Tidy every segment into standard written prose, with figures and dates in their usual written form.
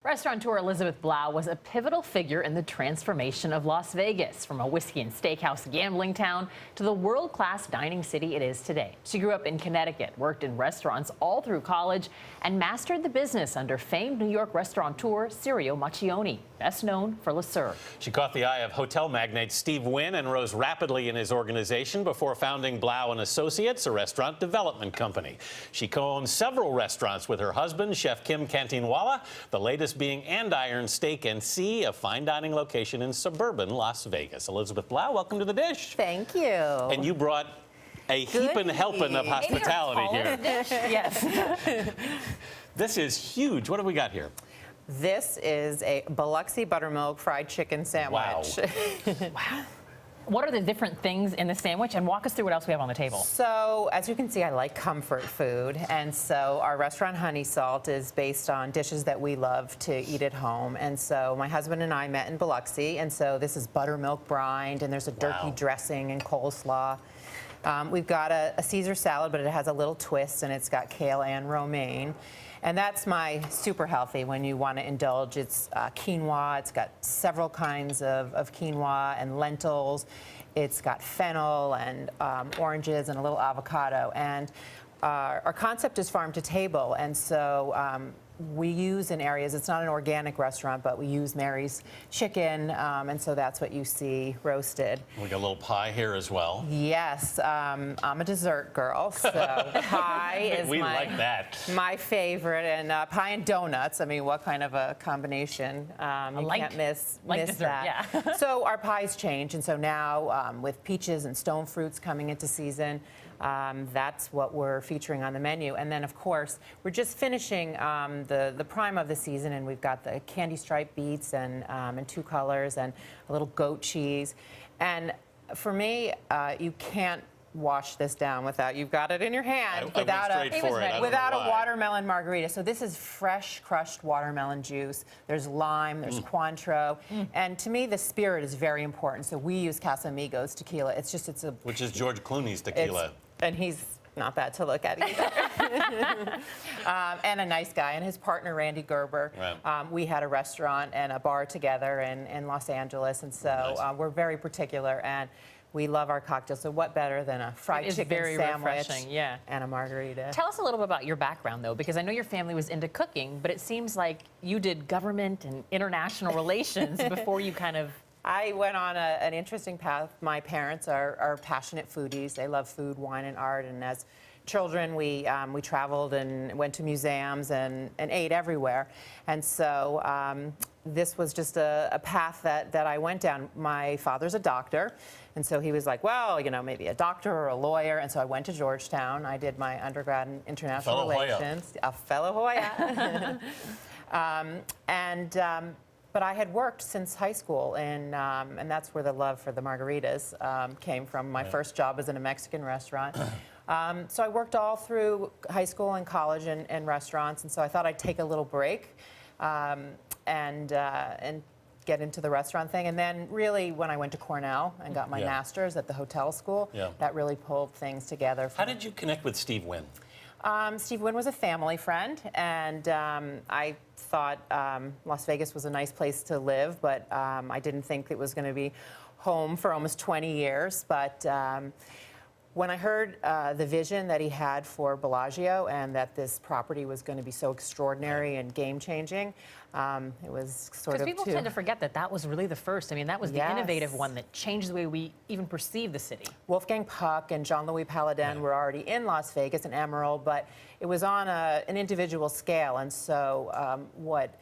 Restaurateur Elizabeth Blau was a pivotal figure in the transformation of Las Vegas, from a whiskey and steakhouse gambling town to the world-class dining city it is today. She grew up in Connecticut, worked in restaurants all through college, and mastered the business under famed New York restaurateur Sirio Macchioni, best known for Le Sur. She caught the eye of hotel magnate Steve Wynn and rose rapidly in his organization before founding Blau and Associates, a restaurant development company. She co-owns several restaurants with her husband, Chef Kim Canteenwalla, the latest being Andiron Steak Sea, a fine dining location in suburban Las Vegas. Elizabeth Blau, welcome to the dish. Thank you. And you brought a heaping helping of hospitality here. Yes. This is huge. What have we got here? This is a Biloxi Buttermilk fried chicken sandwich. Wow. Wow. What are the different things in the sandwich? And walk us through what else we have on the table. So, as you can see, I like comfort food. And so our restaurant Honey Salt is based on dishes that we love to eat at home. And so my husband and I met in Biloxi. And so this is buttermilk brined, and there's a turkey dressing and coleslaw. We've got a Caesar salad, but it has a little twist, and it's got kale and romaine. And that's my super healthy when you want to indulge. It's quinoa. It's got several kinds of quinoa and lentils. It's got fennel and oranges and a little avocado. And our concept is farm to table. And so we use in areas, it's not an organic restaurant, but we use Mary's chicken, and so that's what you see roasted. We got a little pie here as well. Yes, I'm a dessert girl, so pie is like that. My favorite, and pie and donuts. I mean, what kind of a combination? You can't miss dessert, that. Yeah. So our pies change, and so now with peaches and stone fruits coming into season, that's what we're featuring on the menu. And then, of course, we're just finishing the prime of the season, and we've got the candy striped beets and in two colors and a little goat cheese. And for me, you can't wash this down without, you've got it in your hand, without a watermelon margarita. So this is fresh crushed watermelon juice. There's lime, there's Cointreau. And to me, the spirit is very important. So we use Casamigos tequila. Which is George Clooney's tequila. And he's not bad to look at either. And a nice guy. And his partner, Randy Gerber. Right. We had a restaurant and a bar together in Los Angeles. And so we're very particular. And we love our cocktails. So what better than a fried chicken sandwich and a margarita? Tell us a little bit about your background, though, because I know your family was into cooking, but it seems like you did government and international relations before you kind of... I went on an interesting path. My parents are passionate foodies. They love food, wine, and art. And as children, we traveled and went to museums and ate everywhere. And so this was just a path that I went down. My father's a doctor. And so he was like, well, you know, maybe a doctor or a lawyer. And so I went to Georgetown. I did my undergrad in international relations. A fellow Hoya. But I had worked since high school, and that's where the love for the margaritas came from. My first job was in a Mexican restaurant. So I worked all through high school and college and restaurants, and so I thought I'd take a little break and get into the restaurant thing. And then really when I went to Cornell and got my master's at the hotel school, that really pulled things together. How did you connect with Steve Wynn? Steve Wynn was a family friend, and I thought Las Vegas was a nice place to live, but I didn't think it was going to be home for almost 20 years. But when I heard the vision that he had for Bellagio and that this property was going to be so extraordinary and game-changing, it was sort of... Because people tend to forget that that was really the first. I mean, that was the innovative one that changed the way we even perceive the city. Wolfgang Puck and Jean-Louis Paladin were already in Las Vegas and Emerald, but it was on an individual scale. And so what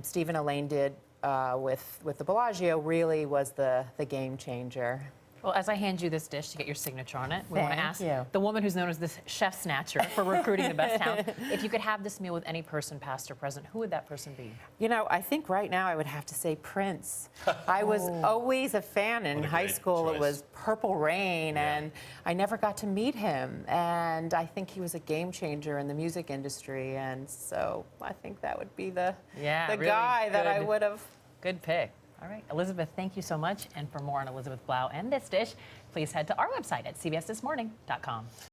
Steve and Elaine did with the Bellagio really was the game changer. Well, as I hand you this dish to get your signature on it, we want to ask the woman who's known as the chef snatcher for recruiting the best talent, if you could have this meal with any person, past or present, who would that person be? You know, I think right now I would have to say Prince. I was always a fan. In high school, choice. It was Purple Rain, and I never got to meet him. And I think he was a game changer in the music industry, and so I think that would be the really guy that I would have. Good pick. All right, Elizabeth, thank you so much. And for more on Elizabeth Blau and this dish, please head to our website at cbsthismorning.com.